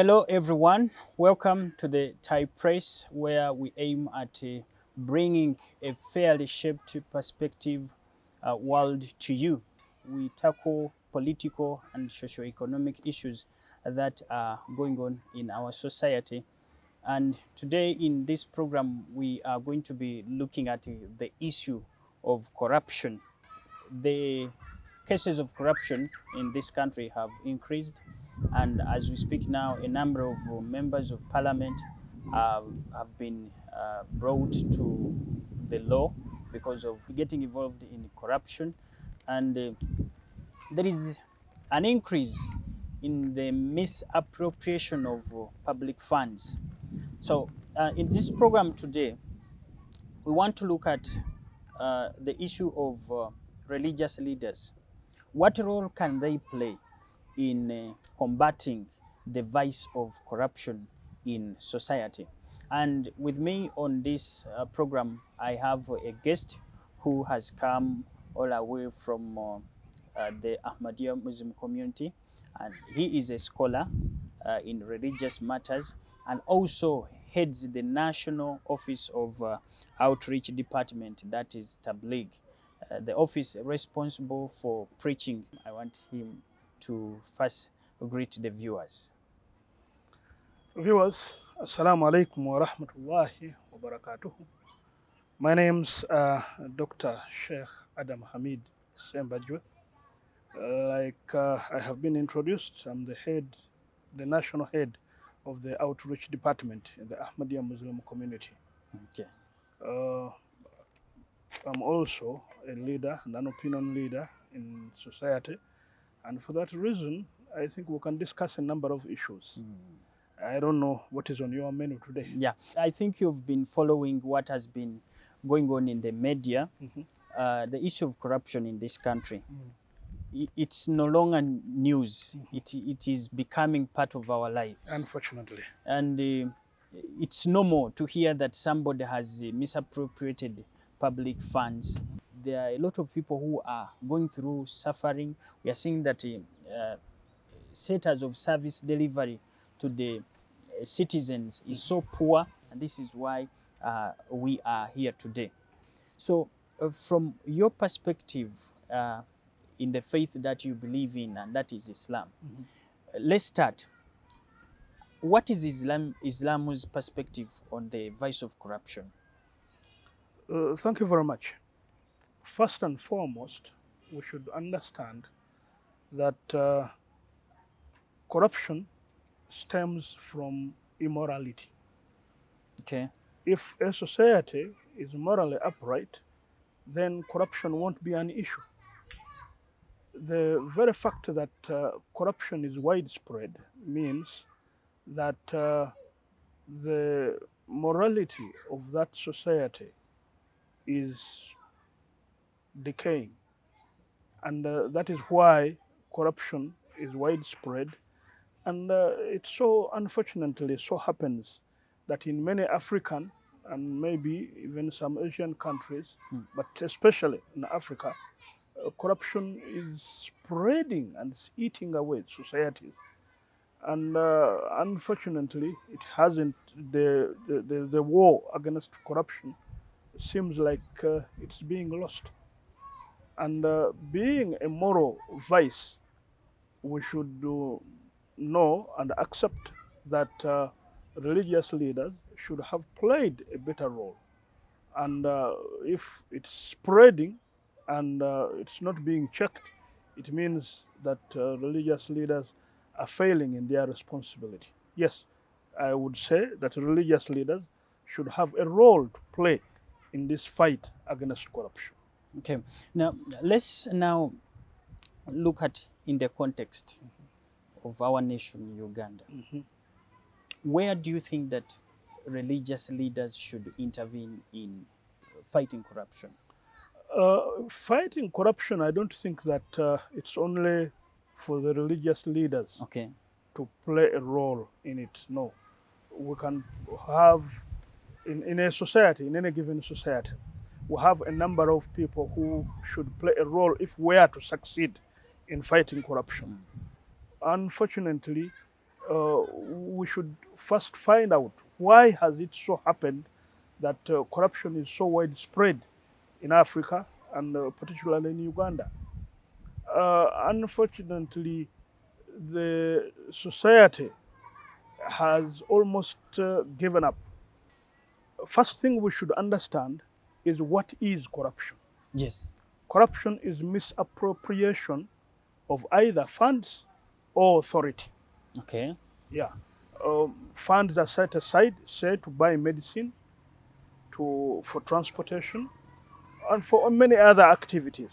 Hello everyone, welcome to the Thai Press, where we aim at bringing a fairly shaped perspective world to you. We tackle political and socio-economic issues that are going on in our society. And today in this program, we are going to be looking at the issue of corruption. The cases of corruption in this country have increased, and as we speak now, a number of members of parliament have been brought to the law because of getting involved in corruption, and there is an increase in the misappropriation of public funds. So in this program today, we want to look at the issue of religious leaders. What role can they play in combating the vice of corruption in society? And with me on this program, I have a guest who has come all the way from the Ahmadiyya Muslim community, and he is a scholar in religious matters and also heads the National Office of Outreach Department, that is Tabligh, the office responsible for preaching. I want him to first greet the viewers. Viewers, Assalamu alaikum wa rahmatullahi wa barakatuh. My name's Dr. Sheikh Adam Hamid Sembajwe. I have been introduced, I'm the national head of the outreach department in the Ahmadiyya Muslim community. Okay. I'm also a leader, an opinion leader in society, and for that reason, I think we can discuss a number of issues. I don't know what is on your menu today. Yeah, I think you've been following what has been going on in the media. The issue of corruption in this country. It's no longer news. It is becoming part of our lives. Unfortunately. And it's normal to hear that somebody has misappropriated public funds. There are a lot of people who are going through suffering. We are seeing that status of service delivery to the citizens is so poor, and this is why we are here today. So from your perspective, in the faith that you believe in, and that is Islam, let's start. What is Islam's perspective on the vice of corruption? Thank you very much. First and foremost, we should understand that corruption stems from immorality. Okay. If a society is morally upright, then corruption won't be an issue. The very fact that corruption is widespread means that the morality of that society is decaying, and that is why corruption is widespread. And it so unfortunately so happens that in many African and maybe even some Asian countries, but especially in Africa, corruption is spreading and it's eating away societies. And unfortunately, it hasn't, the war against corruption seems like it's being lost. And being a moral vice, we should know and accept that religious leaders should have played a better role. And if it's spreading and it's not being checked, it means that religious leaders are failing in their responsibility. Yes, I would say that religious leaders should have a role to play in this fight against corruption. Okay. Now, let's now look at in the context of our nation, Uganda. Where do you think that religious leaders should intervene in fighting corruption? Fighting corruption, I don't think that it's only for the religious leaders to play a role in it. No. We can have, in a society, in any given society, we have a number of people who should play a role if we are to succeed in fighting corruption. Unfortunately, we should first find out why has it so happened that corruption is so widespread in Africa and particularly in Uganda. Unfortunately, the society has almost given up. First thing we should understand is what is corruption. Yes. Corruption is misappropriation of either funds or authority. Okay. Yeah. Funds are set aside, say, to buy medicine, for transportation, and for many other activities.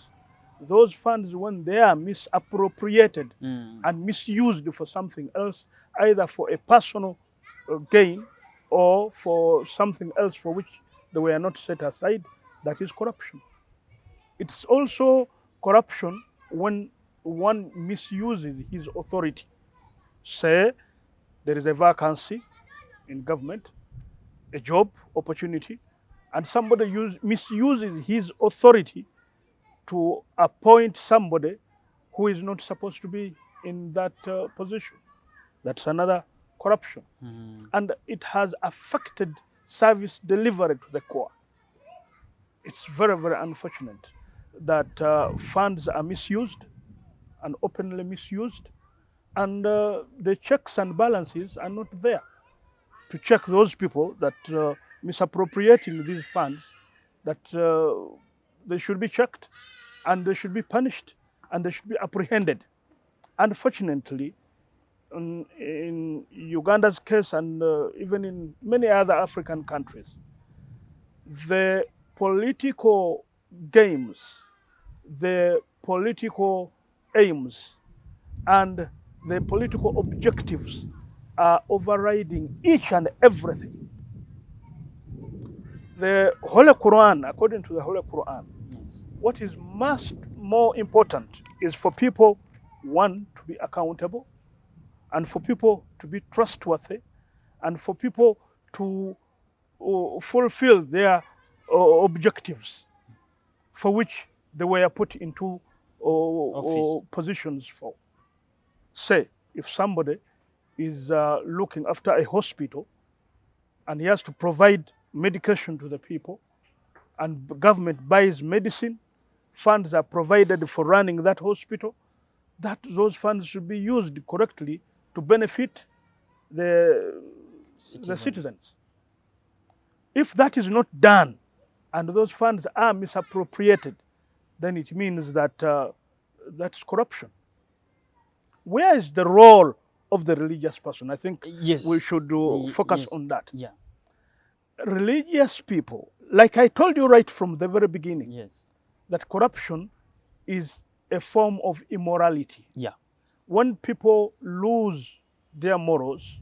Those funds, when they are misappropriated and misused for something else, either for a personal gain or for something else for which they were not set aside, that is corruption. It's also corruption when one misuses his authority. Say there is a vacancy in government, a job opportunity, and somebody misuses his authority to appoint somebody who is not supposed to be in that position. That's another corruption. And it has affected service delivery to the core. It's very, very unfortunate that funds are misused and openly misused, and the checks and balances are not there to check those people that misappropriating these funds, that they should be checked and they should be punished and they should be apprehended. Unfortunately, in Uganda's case and even in many other African countries, the political games, the political aims, and the political objectives are overriding each and everything. The Holy Quran, according to the Holy Quran, Yes. what is much more important is for people, one, to be accountable, and for people to be trustworthy, and for people to fulfill their objectives for which they were put into Office. positions for. Say, if somebody is looking after a hospital and he has to provide medication to the people, and the government buys medicine, funds are provided for running that hospital, that those funds should be used correctly to benefit the citizens. If that is not done and those funds are misappropriated, then it means that that's corruption. Where is the role of the religious person? I think Yes. we should focus Yes. on that. Yeah. Religious people, like I told you right from the very beginning, Yes. that corruption is a form of immorality. Yeah. When people lose their morals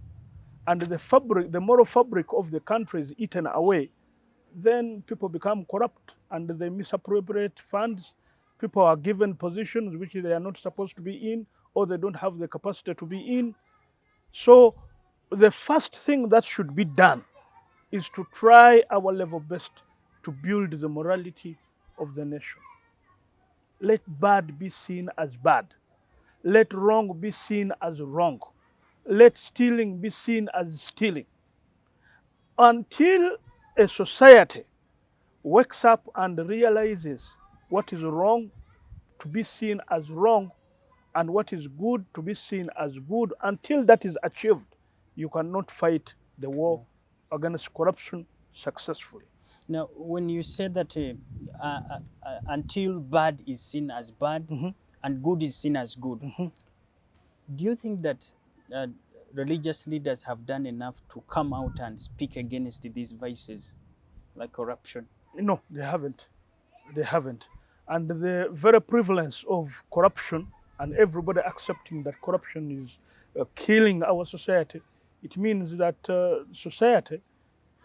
and the moral fabric of the country is eaten away, then people become corrupt and they misappropriate funds. People are given positions which they are not supposed to be in, or they don't have the capacity to be in. So the first thing that should be done is to try our level best to build the morality of the nation. Let bad be seen as bad. Let wrong be seen as wrong. Let stealing be seen as stealing. Until a society wakes up and realizes what is wrong to be seen as wrong and what is good to be seen as good, until that is achieved, you cannot fight the war against corruption successfully. Now, when you say that until bad is seen as bad and good is seen as good, do you think that religious leaders have done enough to come out and speak against these vices like corruption? No, they haven't. They haven't. And the very prevalence of corruption and everybody accepting that corruption is killing our society, it means that society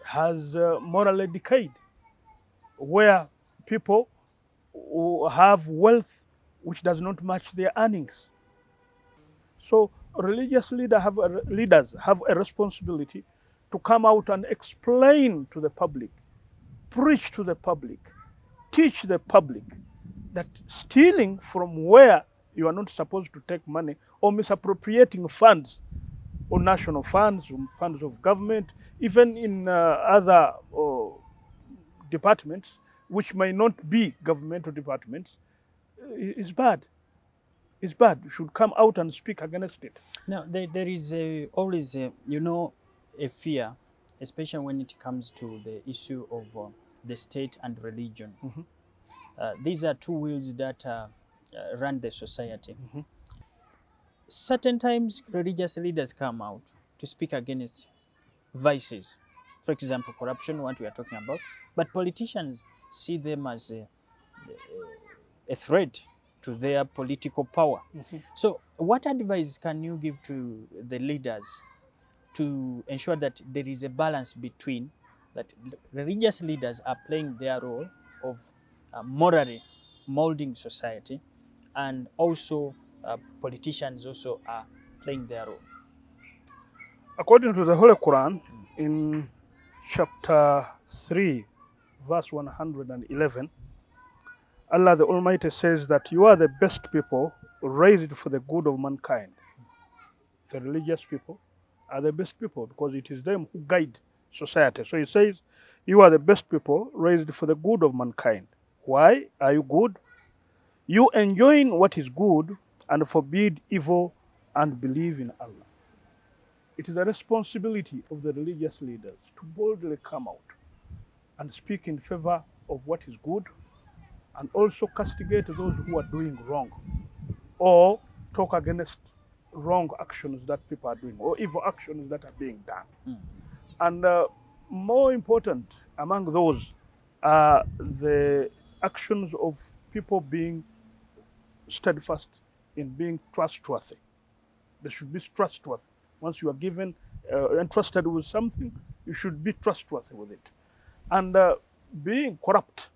has morally decayed, where people who have wealth which does not match their earnings. So religious leaders have a responsibility to come out and explain to the public, preach to the public, teach the public that stealing from where you are not supposed to take money or misappropriating funds or national funds, funds of government, even in other departments, which may not be governmental departments, is bad. It's bad. You should come out and speak against it. Now, there is always, a fear, especially when it comes to the issue of the state and religion. Mhm. These are two wheels that run the society. Mhm. Certain times, religious leaders come out to speak against vices. For example, corruption, what we are talking about. But politicians see them as a threat to their political power. Mhm. So, what advice can you give to the leaders to ensure that there is a balance between that religious leaders are playing their role of morally molding society, and also politicians also are playing their role? According to the Holy Quran, in chapter 3, verse 111, Allah the Almighty says that you are the best people raised for the good of mankind. The religious people are the best people because it is them who guide society. So he says, you are the best people raised for the good of mankind. Why are you good? You enjoin what is good and forbid evil and believe in Allah. It is the responsibility of the religious leaders to boldly come out and speak in favor of what is good and also castigate those who are doing wrong or talk against wrong actions that people are doing or evil actions that are being done. Mm. And more important among those are the actions of people being steadfast in being trustworthy. They should be trustworthy. Once you are given entrusted with something, you should be trustworthy with it. And being corrupt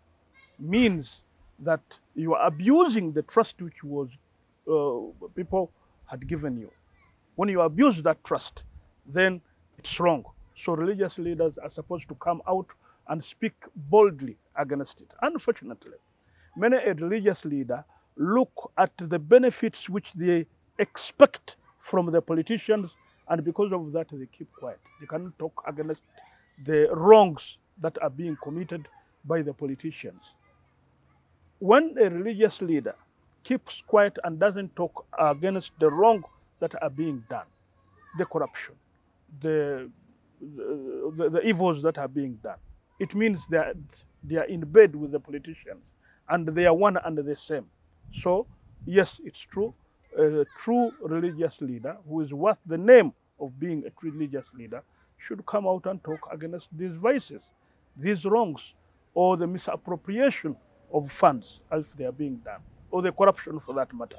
means that you are abusing the trust which was people had given you. When you abuse that trust, then it's wrong. So religious leaders are supposed to come out and speak boldly against it. Unfortunately, many a religious leader look at the benefits which they expect from the politicians, and because of that, they keep quiet. They cannot talk against the wrongs that are being committed by the politicians. When a religious leader keeps quiet and doesn't talk against the wrong that are being done, the corruption, the, the evils that are being done, it means that they are in bed with the politicians and they are one and the same. So, yes, it's true. A true religious leader who is worth the name of being a true religious leader should come out and talk against these vices, these wrongs, or the misappropriation of funds as they are being done, or the corruption for that matter.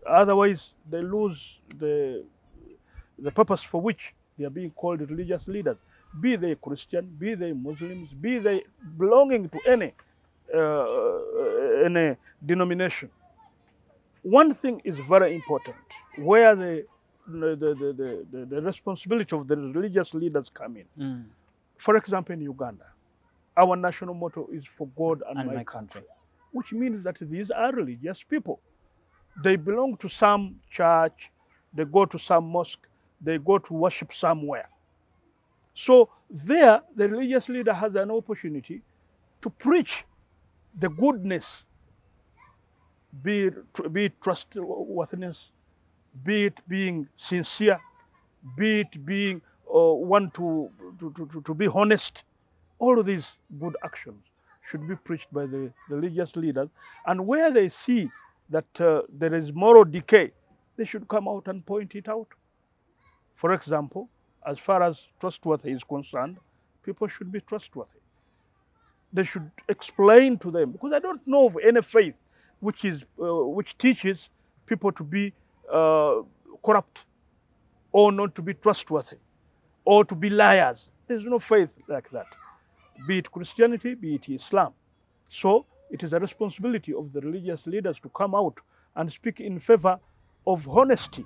Otherwise, they lose the purpose for which they are being called religious leaders, be they Christian, be they Muslims, be they belonging to any denomination. One thing is very important, where the responsibility of the religious leaders come in. Mm. For example, in Uganda, our national motto is for God and my country. country, which means that these are religious people. They belong to some church, they go to some mosque, they go to worship somewhere. So there, the religious leader has an opportunity to preach the goodness, be it trustworthiness, be it being sincere, be it being one to be honest. All of these good actions should be preached by the religious leaders. And where they see that there is moral decay, they should come out and point it out. For example, as far as trustworthy is concerned, people should be trustworthy. They should explain to them, because I don't know of any faith which teaches people to be corrupt or not to be trustworthy or to be liars. There's no faith like that, be it Christianity, be it Islam. So it is a responsibility of the religious leaders to come out and speak in favor of honesty,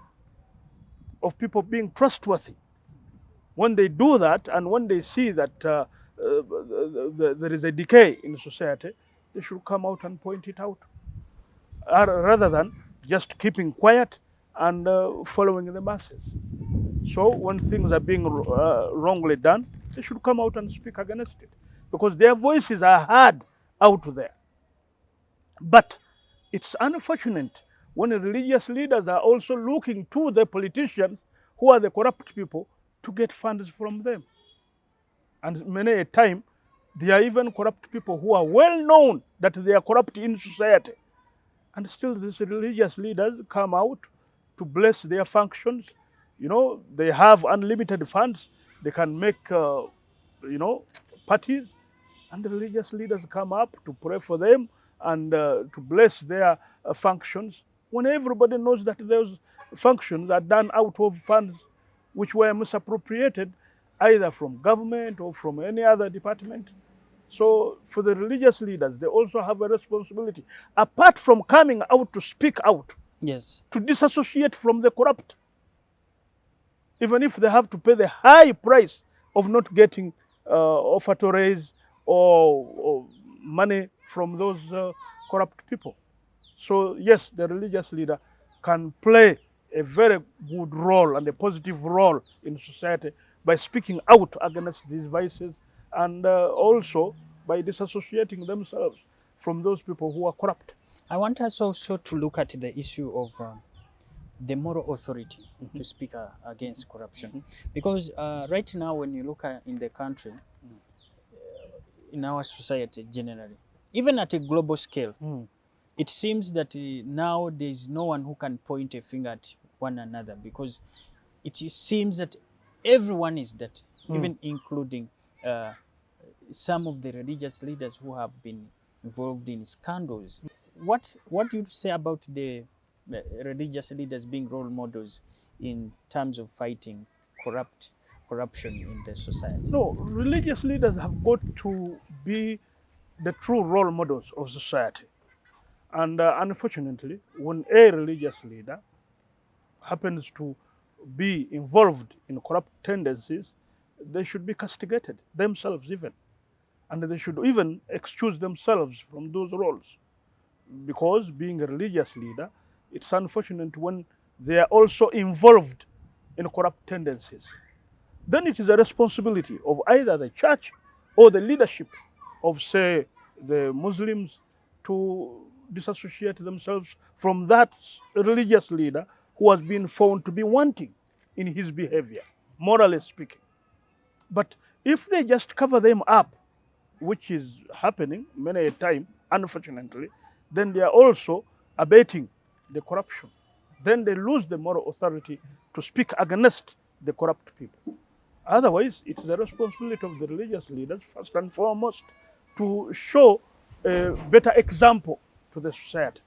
of people being trustworthy. When they do that, and when they see that there is a decay in society, they should come out and point it out, rather than just keeping quiet and following the masses. So when things are being wrongly done, they should come out and speak against it, because their voices are heard out there. But it's unfortunate when religious leaders are also looking to the politicians, who are the corrupt people, to get funds from them. And many a time, there are even corrupt people who are well known that they are corrupt in society. And still these religious leaders come out to bless their functions. You know, they have unlimited funds. They can make, parties, and the religious leaders come up to pray for them and to bless their functions, when everybody knows that those functions are done out of funds which were misappropriated either from government or from any other department. So for the religious leaders, they also have a responsibility, apart from coming out to speak out, Yes. to disassociate from the corrupt, even if they have to pay the high price of not getting offertories or money from those corrupt people. So yes, the religious leader can play a very good role and a positive role in society by speaking out against these vices, and also by disassociating themselves from those people who are corrupt. I want us also to look at the issue of the moral authority to speak against corruption. Because right now, when you look at in the country, in our society generally, even at a global scale, it seems that now there's no one who can point a finger at one another, because it seems that everyone is that, even including some of the religious leaders who have been involved in scandals. What do you say about the religious leaders being role models in terms of fighting corruption in the society? No, religious leaders have got to be the true role models of society. And unfortunately, when a religious leader happens to be involved in corrupt tendencies, they should be castigated themselves even. And they should even excuse themselves from those roles. Because being a religious leader, it's unfortunate when they are also involved in corrupt tendencies. Then it is a responsibility of either the church or the leadership of, say, the Muslims, to disassociate themselves from that religious leader who has been found to be wanting in his behavior, morally speaking. But if they just cover them up, which is happening many a time, unfortunately, then they are also abating the corruption. Then they lose the moral authority to speak against the corrupt people. Otherwise, it's the responsibility of the religious leaders, first and foremost, to show a better example to the society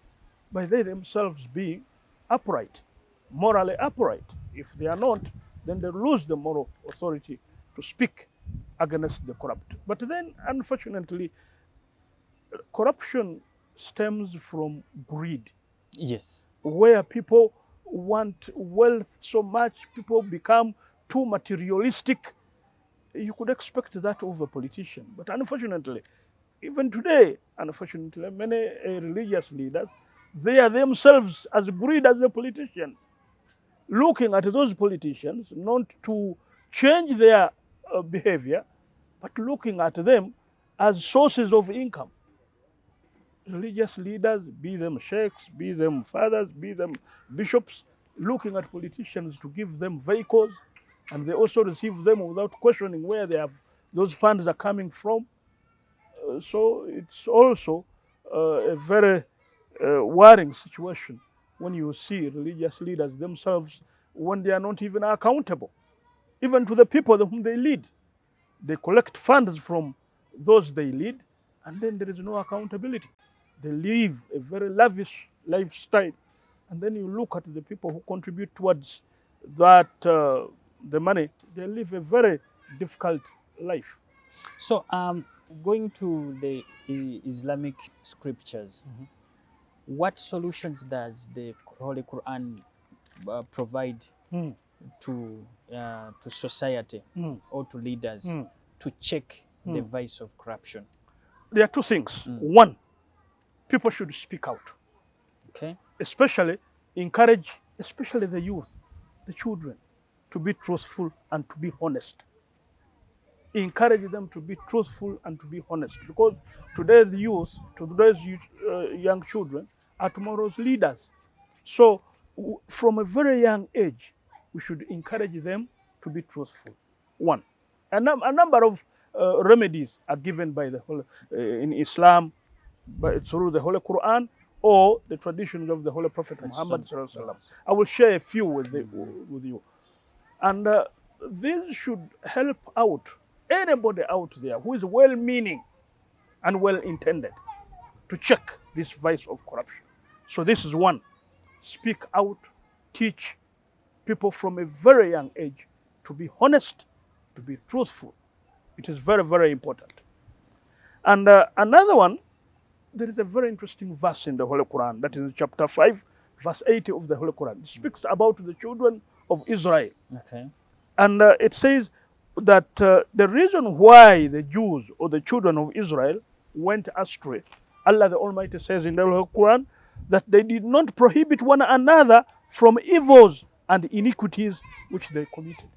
by they themselves being upright, morally upright. If they are not, then they lose the moral authority to speak against the corrupt. But then, unfortunately, corruption stems from greed. Yes. Where people want wealth so much, people become too materialistic. You could expect that of a politician. But unfortunately, even today, unfortunately, many religious leaders, they are themselves as greedy as the politicians, looking at those politicians not to change their behavior, but looking at them as sources of income. Religious leaders, be them sheikhs, be them fathers, be them bishops, looking at politicians to give them vehicles, and they also receive them without questioning where those funds are coming from. So it's also a very worrying situation when you see religious leaders themselves, when they are not even accountable, even to the people whom they lead. They collect funds from those they lead, and then there is no accountability. They live a very lavish lifestyle, and then you look at the people who contribute towards that the money, they live a very difficult life. So, going to the Islamic scriptures, what solutions does the Holy Quran provide to society or to leaders to check the vice of corruption? There are two things. One, people should speak out. Okay. Especially encourage, especially the youth, the children. to be truthful and to be honest. Encourage them to be truthful and to be honest, because today's youth, young children are tomorrow's leaders. So from a very young age, we should encourage them to be truthful. One, a number of remedies are given by the Holy, in Islam, through the Holy Quran or the traditions of the Holy Prophet Muhammad sallallahu alaihi wasallam. I will share a few with you, and this should help out anybody out there who is well-meaning and well-intended to check this vice of corruption. So this is one: speak out, teach people from a very young age to be honest, to be truthful. It is very, very important. And another one, there is a very interesting verse in the Holy Quran, that is in chapter 5, verse 80 of the Holy Quran. It speaks about the children of Israel. Okay. And it says that the reason why the Jews or the children of Israel went astray, Allah the Almighty says in the Holy Quran that they did not prohibit one another from evils and iniquities which they committed.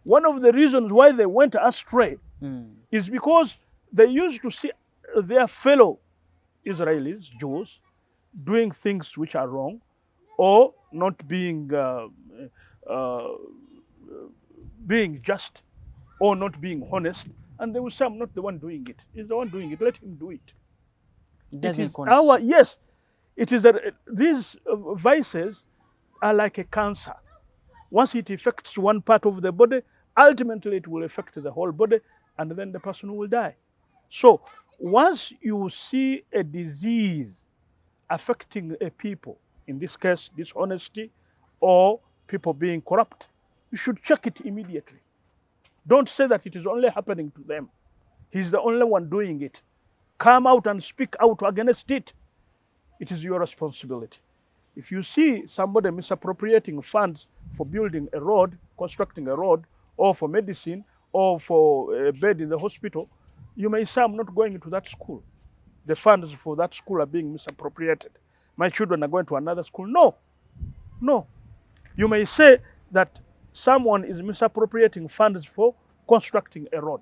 One of the reasons why they went astray is because they used to see their fellow Israelis, Jews, doing things which are wrong, or not being just, or not being honest, and they will say, I'm not the one doing it. He's the one doing it. Let him do it. It doesn't yes, it is that these vices are like a cancer. Once it affects one part of the body, ultimately it will affect the whole body, and then the person will die. So once you see a disease affecting a people, in this case dishonesty or people being corrupt, you should check it immediately. Don't say that it is only happening to them. He's the only one doing it. Come out and speak out against it. It is your responsibility. If you see somebody misappropriating funds for building a road, constructing a road, or for medicine, or for a bed in the hospital, you may say, I'm not going into that school. The funds for that school are being misappropriated. My children are going to another school. No, no. You may say that someone is misappropriating funds for constructing a road.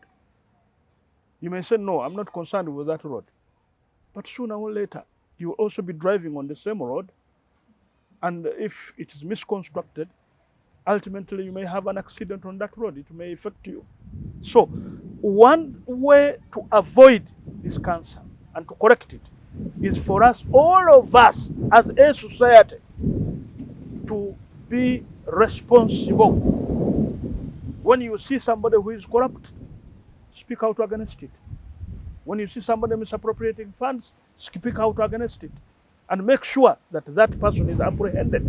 You may say, no, I'm not concerned with that road. But sooner or later, you will also be driving on the same road, and if it is misconstructed, ultimately you may have an accident on that road. It may affect you. So one way to avoid this cancer and to correct it is for us, all of us as a society, to be responsible. When you see somebody who is corrupt, speak out against it. When you see somebody misappropriating funds, speak out against it. And make sure that that person is apprehended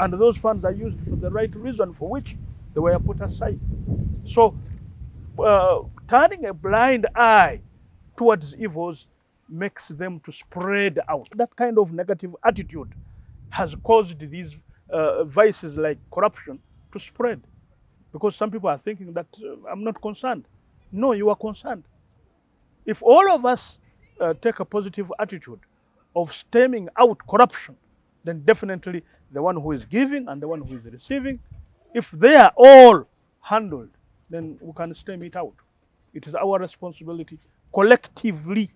and those funds are used for the right reason for which they were put aside. So turning a blind eye towards evils makes them to spread out. That kind of negative attitude has caused these vices like corruption to spread, because some people are thinking that I'm not concerned. No, you are concerned. If all of us take a positive attitude of stemming out corruption, then definitely the one who is giving and the one who is receiving, if they are all handled, then we can stem it out. It is our responsibility collectively.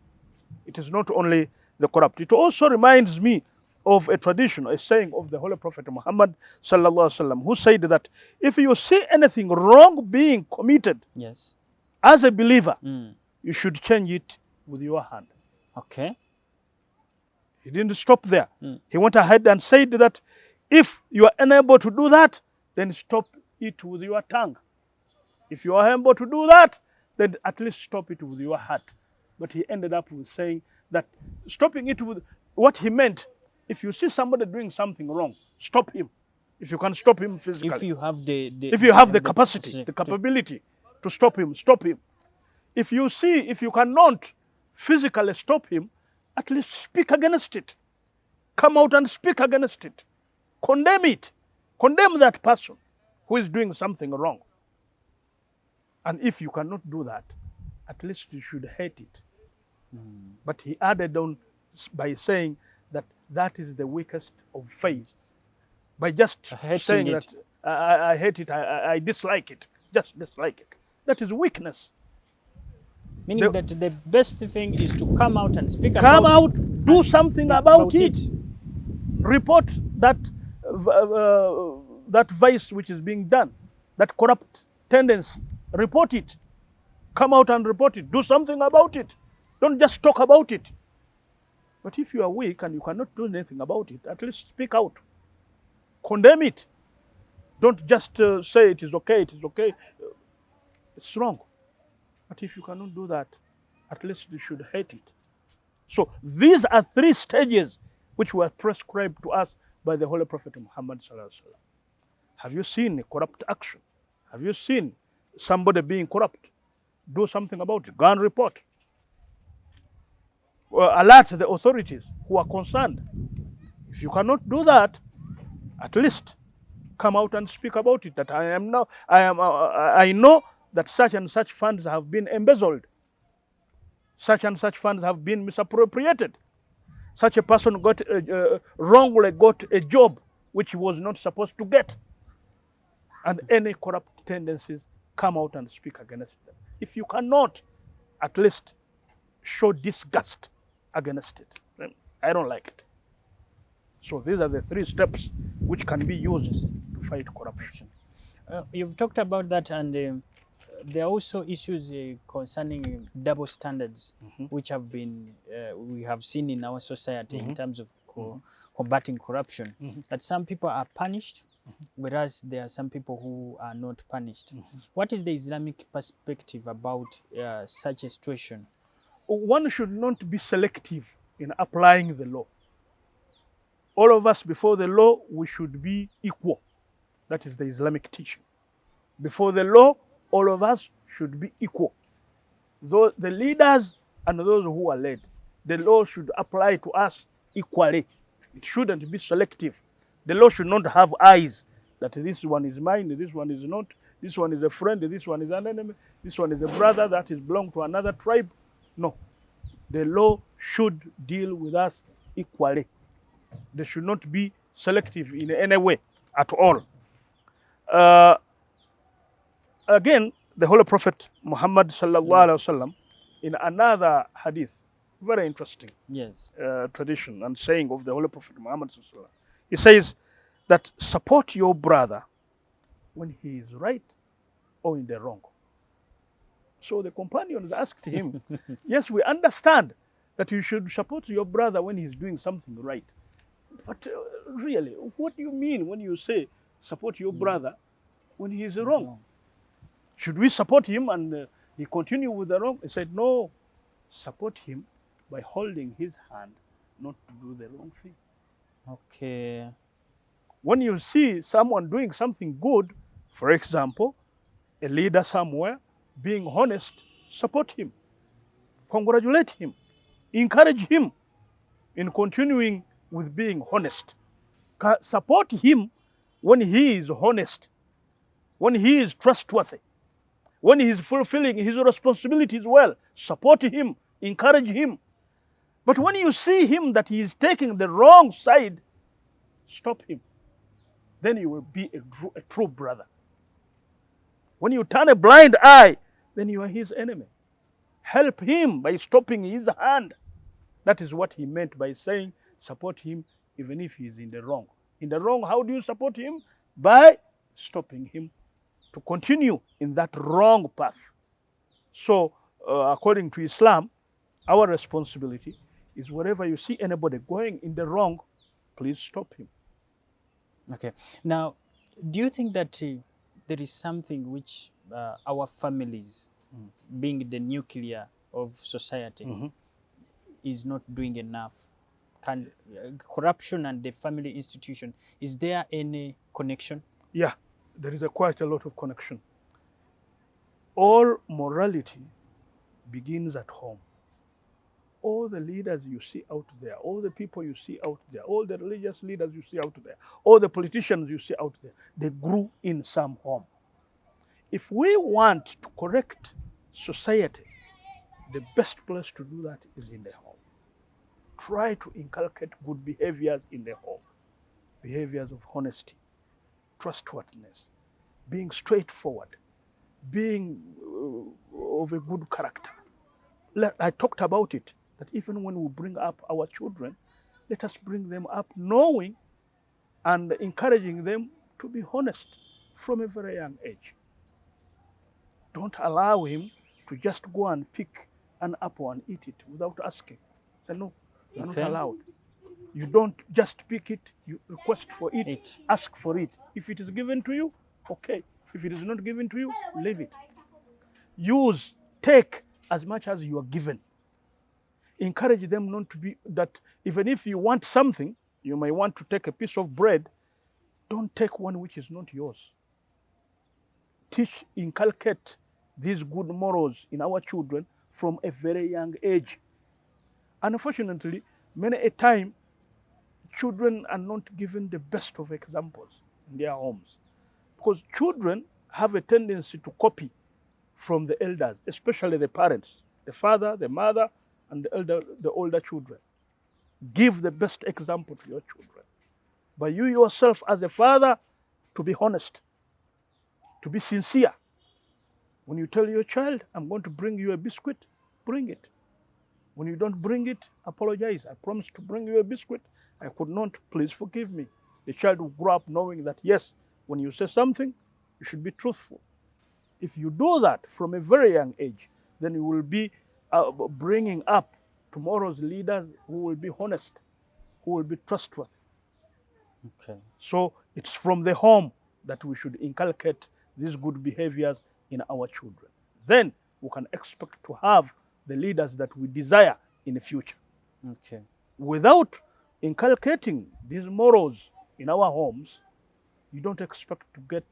It is not only the corrupt. It also reminds me of a tradition, a saying of the Holy Prophet Muhammad sallallahu alaihi wasallam, who said that if you see anything wrong being committed, yes, as a believer, you should change it with your hand. Okay. He didn't stop there. He went ahead and said that if you are unable to do that, then stop it with your tongue. If you are able to do that, then at least stop it with your heart. But he ended up with saying that stopping it with what he meant, if you see somebody doing something wrong, stop him. If you can stop him physically. If you have the capacity, the capability to stop him, stop him. If you cannot physically stop him, at least speak against it. Come out and speak against it. Condemn it. Condemn that person who is doing something wrong. And if you cannot do that, at least you should hate it. But he added on by saying that that is the weakest of faith. By just saying that I hate it, I dislike it, just dislike it. That is weakness. Meaning that the best thing is to come out and speak Come about out, do something about it. Report that that vice which is being done, that corrupt tendency. Report it. Come out and report it. Do something about it. Don't just talk about it. But if you are weak and you cannot do anything about it, at least speak out. Condemn it. Don't just say it is okay, it is okay. It's wrong. But if you cannot do that, at least you should hate it. So these are three stages which were prescribed to us by the Holy Prophet Muhammad sallallahu alaihi wasallam. Have you seen a corrupt action? Have you seen somebody being corrupt? Do something about it. Go and report. Alert the authorities who are concerned. If you cannot do that, at least come out and speak about it. That I know that such and such funds have been embezzled. Such and such funds have been misappropriated. Such a person wrongly got a job which he was not supposed to get. And any corrupt tendencies, come out and speak against them. If you cannot, at least show disgust against it. I don't like it. So these are the three steps which can be used to fight corruption. You've talked about that, and there are also issues concerning double standards, which have been we have seen in our society in terms of combating corruption. That some people are punished, whereas there are some people who are not punished. What is the Islamic perspective about such a situation? One should not be selective in applying the law. All of us before the law, we should be equal. That is the Islamic teaching. Before the law, all of us should be equal. The leaders and those who are led, the law should apply to us equally. It shouldn't be selective. The law should not have eyes that this one is mine, this one is not, this one is a friend, this one is an enemy, this one is a brother that is belong to another tribe. No. The law should deal with us equally. They should not be selective in any way at all. Again, the Holy Prophet Muhammad sallallahu alaihi wasallam, in another hadith, very interesting tradition and saying of the Holy Prophet Muhammad sallallahu alaihi wasallam, he says that support your brother when he is right or in the wrong. So the companions asked him, yes, we understand that you should support your brother when he's doing something right. But really, what do you mean when you say support your brother when he is wrong? Should we support him and he continue with the wrong? He said, no, support him by holding his hand not to do the wrong thing. Okay. When you see someone doing something good, for example, a leader somewhere being honest, support him, congratulate him, encourage him in continuing with being honest. Support him when he is honest, when he is trustworthy, when he is fulfilling his responsibilities well. Support him, encourage him. But when you see him that he is taking the wrong side, stop him. Then you will be a true brother. When you turn a blind eye, then you are his enemy. Help him by stopping his hand. That is what he meant by saying support him even if he is in the wrong. In the wrong, how do you support him? By stopping him to continue in that wrong path. So, according to Islam, our responsibility is wherever you see anybody going in the wrong, please stop him. Okay. Now, do you think that there is something which our families, being the nuclear of society, is not doing enough? Can corruption and the family institution, is there any connection? Yeah, there is quite a lot of connection. All morality begins at home. All the leaders you see out there, all the people you see out there, all the religious leaders you see out there, all the politicians you see out there, they grew in some home. If we want to correct society, the best place to do that is in the home. Try to inculcate good behaviors in the home, behaviors of honesty. trustworthiness, being straightforward, being of a good character. I talked about it, that even when we bring up our children, let us bring them up knowing and encouraging them to be honest from a very young age. Don't allow him to just go and pick an apple and eat it without asking. Say, no, you're not allowed. You don't just pick it, you request for it, ask for it. If it is given to you, okay. If it is not given to you, leave it. Use, take as much as you are given. Encourage them not to be that, even if you want something, you may want to take a piece of bread, don't take one which is not yours. Teach, inculcate these good morals in our children from a very young age. Unfortunately, many a time, children are not given the best of examples in their homes, because children have a tendency to copy from the elders, especially the parents, the father, the mother, and the older children. Give the best example to your children. But you yourself as a father, to be honest, to be sincere. When you tell your child, I'm going to bring you a biscuit, bring it. When you don't bring it, apologize. I promised to bring you a biscuit. I could not. Please forgive me. The child will grow up knowing that, yes, when you say something, you should be truthful. If you do that from a very young age, then you will be bringing up tomorrow's leaders who will be honest, who will be trustworthy. Okay. So it's from the home that we should inculcate these good behaviors in our children. Then we can expect to have the leaders that we desire in the future. Okay. Without inculcating these morals in our homes, you don't expect to get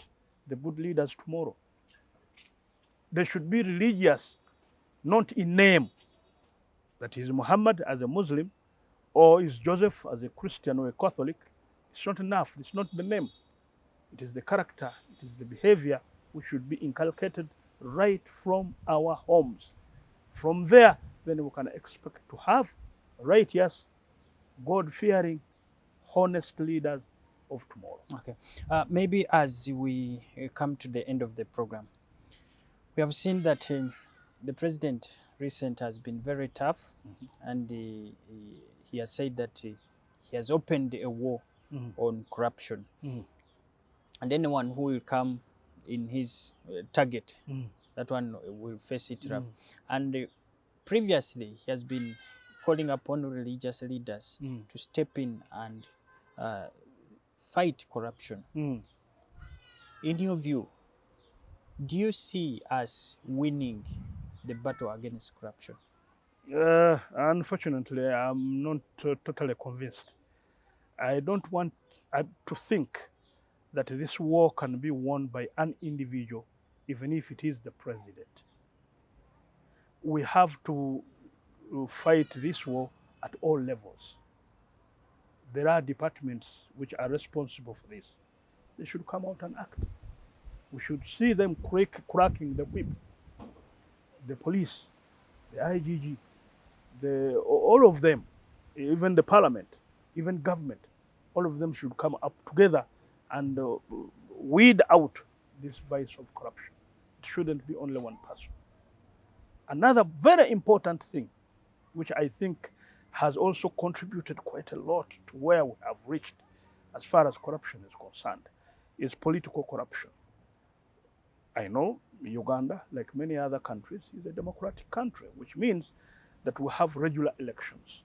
the good leaders tomorrow. They should be religious, not in name. That is Muhammad as a Muslim, or is Joseph as a Christian or a Catholic. It's not enough. It's not the name. It is the character, it is the behavior which should be inculcated right from our homes. From there, then we can expect to have righteous, God-fearing, honest leaders of tomorrow. Okay. Maybe as we come to the end of the program, we have seen that the president recent has been very tough, and he has said that he has opened a war on corruption. And anyone who will come in his target, that one will face it rough. And previously, he has been calling upon religious leaders to step in and fight corruption. In your view, do you see us winning the battle against corruption? Unfortunately, I'm not totally convinced. I don't want to think that this war can be won by an individual, even if it is the president. We have to fight this war at all levels. There are departments which are responsible for this. They should come out and act. We should see them cracking the whip. The police, the IGG, all of them, even the parliament, even government, all of them should come up together and weed out this vice of corruption. It shouldn't be only one person. Another very important thing, which I think has also contributed quite a lot to where we have reached as far as corruption is concerned, is political corruption. I know Uganda, like many other countries, is a democratic country, which means that we have regular elections.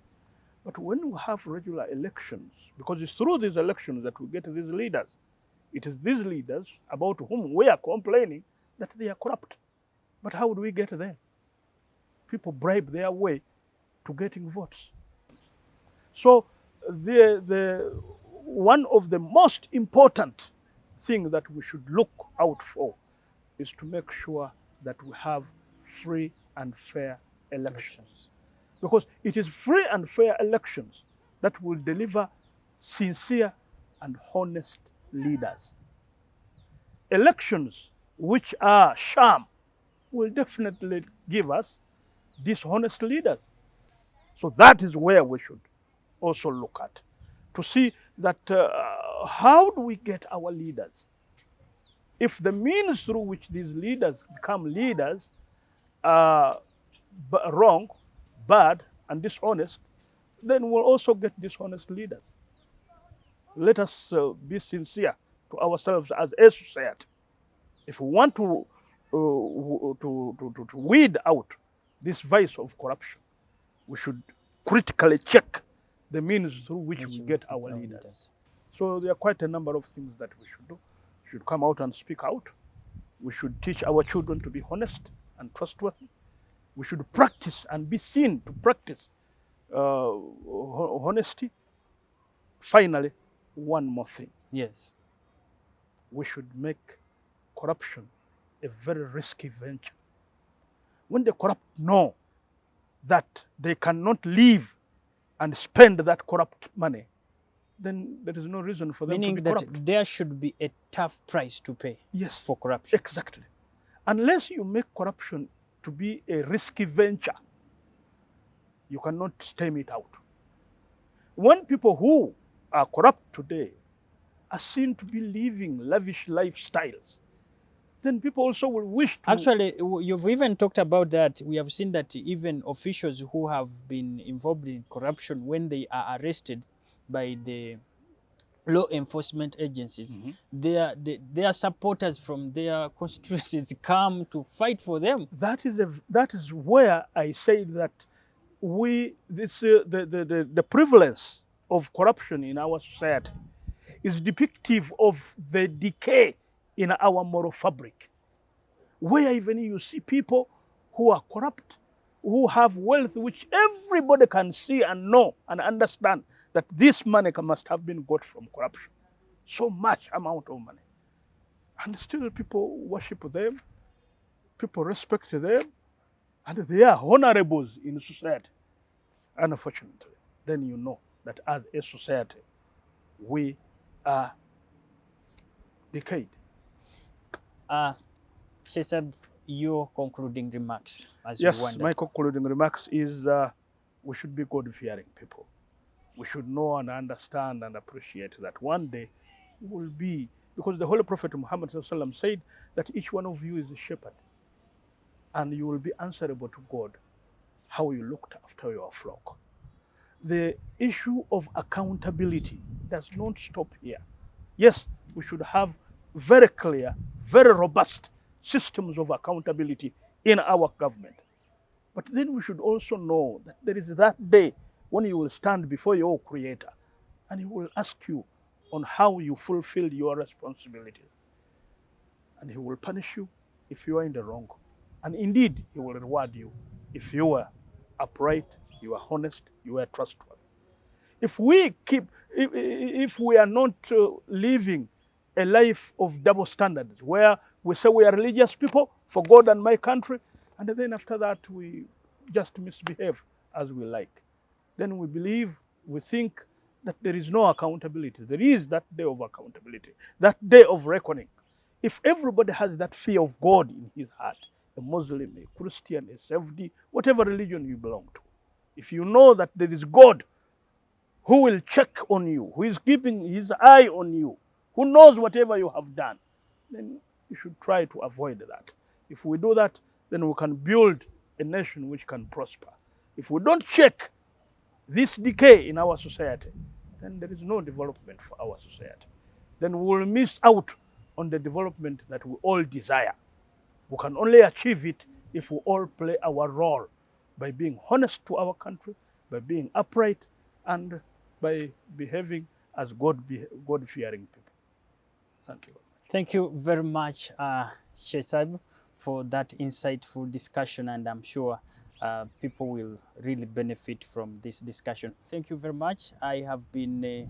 But when we have regular elections, because it's through these elections that we get these leaders, it is these leaders about whom we are complaining that they are corrupt. But how do we get there? People bribe their way to getting votes. So one of the most important things that we should look out for is to make sure that we have free and fair elections. Because it is free and fair elections that will deliver sincere and honest leaders. Elections which are sham will definitely give us dishonest leaders. So that is where we should also look at, to see that how do we get our leaders If the means through which these leaders become leaders are wrong, bad, and dishonest, then we'll also get dishonest leaders. Let us be sincere to ourselves as a society. If we want to weed out this vice of corruption, we should critically check the means through which we get our leaders. So there are quite a number of things that we should do. We should come out and speak out. We should teach our children to be honest and trustworthy. We should practice and be seen to practice honesty. Finally, one more thing. Yes. We should make corruption a very risky venture. When the corrupt know that they cannot live and spend that corrupt money, then there is no reason for them Meaning to be corrupt. that there should be a tough price to pay. Yes, for corruption. Exactly. Unless you make corruption to be a risky venture, you cannot stem it out. When people who are corrupt today are seen to be living lavish lifestyles, then people also will wish to... Actually, you've even talked about that. We have seen that even officials who have been involved in corruption, when they are arrested by the law enforcement agencies, their supporters from their constituencies come to fight for them. That is where I say that the prevalence of corruption in our society is depictive of the decay in our moral fabric, where even you see people who are corrupt, who have wealth which everybody can see and know and understand that this money must have been got from corruption. So much amount of money. And still people worship them, people respect them, and they are honorables in society. Unfortunately, then you know that as a society, we are decayed. Shesab, your concluding remarks as yes, you wonder. My concluding remarks is we should be God-fearing people. We should know and understand and appreciate that one day we will be, because the Holy Prophet Muhammad said that each one of you is a shepherd, and you will be answerable to God how you looked after your flock. The issue of accountability does not stop here. Yes, we should have very clear, very robust systems of accountability in our government. But then we should also know that there is that day when you will stand before your Creator and He will ask you on how you fulfilled your responsibilities. And He will punish you if you are in the wrong. And indeed, He will reward you if you are upright, you are honest, you are trustworthy. If we are not living a life of double standards, where we say we are religious people for God and my country, and then after that we just misbehave as we like, then we think that there is no accountability. There is that day of accountability, that day of reckoning. If everybody has that fear of God in his heart, a Muslim, a Christian, a Saudi, whatever religion you belong to, if you know that there is God who will check on you, who is keeping his eye on you, who knows whatever you have done, then you should try to avoid that. If we do that, then we can build a nation which can prosper. If we don't check this decay in our society, then there is no development for our society. Then we will miss out on the development that we all desire. We can only achieve it if we all play our role by being honest to our country, by being upright, and by behaving as God-fearing people. Thank you. Thank you very much, Shesab, for that insightful discussion, and I'm sure people will really benefit from this discussion. Thank you very much. I have been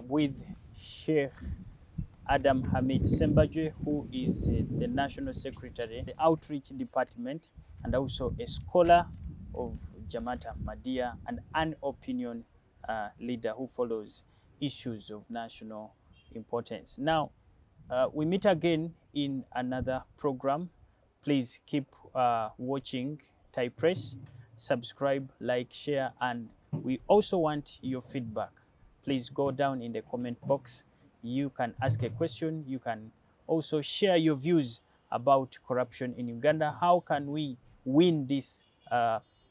with Sheikh Adam Hamid Sembajwe, who is the National Secretary, the Outreach Department, and also a scholar of Jamaat Ahmadiyya and an opinion leader who follows issues of national importance. Now, we meet again in another program. Please keep watching Thai Press, subscribe, like, share, and we also want your feedback. Please go down in the comment box. You can ask a question. You can also share your views about corruption in Uganda. How can we win this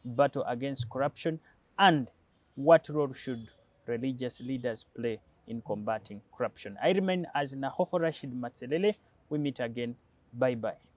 battle against corruption, and what role should religious leaders play in combating corruption? I remain as Nahoho Rashid Matselele. We meet again. Bye bye.